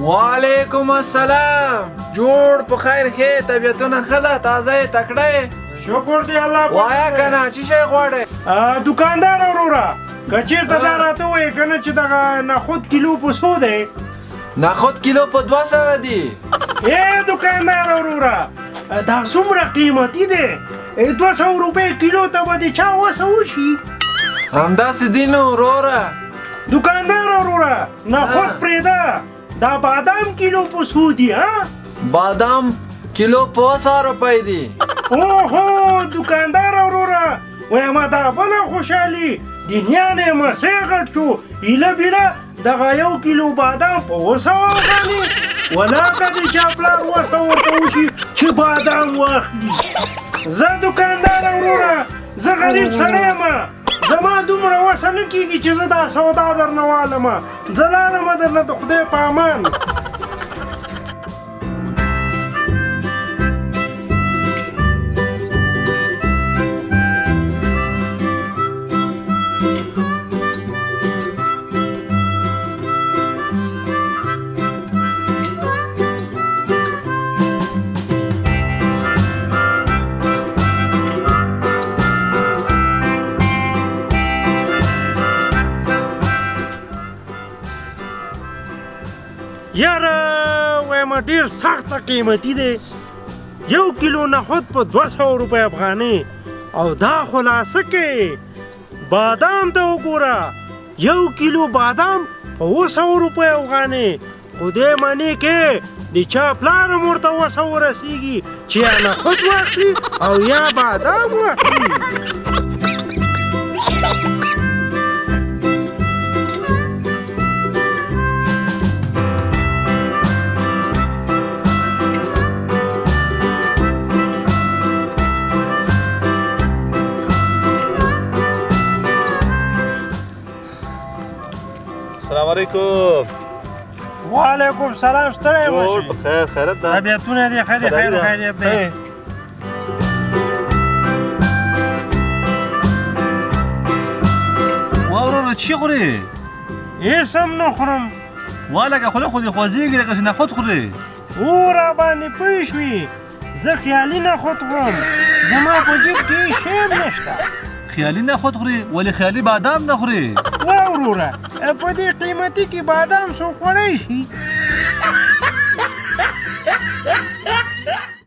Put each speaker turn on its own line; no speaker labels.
وعلیکم السلام. جوړ په خیر ښې طبیعتونه ښه ده تازه یې تکړه یې
شکر دی الله
وایه که نه څه شی غواړې
دکاندار وروره که چېرته دا راته ووایې که نه چې دغه نخود کیلو په څو دی
نخود کیلو په 200 دي
ای دکاندار وروره دا څومره قیمتي دی 200 روپۍ کیلو ته به د چا وسه وشي
همداسې دي نو وروره
دکاندار وروره نخود پرېږده دا بادام کیلو په څو دي ها
بادام کیلو په 100 روپۍ دي
اوهو دکاندار وروره وایم دا بله خوشحالي دنیا نه مسې غټ شو هیله بیله دغه 1 کیلو بادام په 200 افغانۍ ولا که د چا پلار وسه ورته وشي چې بادام واخلي زه دکاندار وروره زه غریب سړی یم زما دومره وسه نه کېږي چې زه دا سودا درنه والمه زه لاړمه درنه د خدای په امان یاره وایم ډېر سخته قیمتي دی 1 کیلو نخود په 200 روپۍ افغانۍ او دا خلاصه کې بادام ته وګوره 1 کیلو بادام په 200 روپۍ افغانۍ خدای منې کې د چا پلار هم ورته وسه ورسېږي چې یا نخود واخلي او یا بادام واخلي
السلام علیکم.
وعلیکم سلام ستړی یم
ټول په خیر خیرت ده
طبیعتونه دې ښه دي خیر خیریت دی
وا وروره چی خورې
هېڅ هم نه خورم
وا لکه خوله خو دې خوځېږي لکه چې نخود خورې
او راباندې پوه شوې زه خیالي نخود خورم زما په جیب کې هېڅ شی هم نشته
خیالي نخود خورې ولې خیالي بادام نه خورې
وا وروره په دې قیمتي کې بادام څوک خوړی شي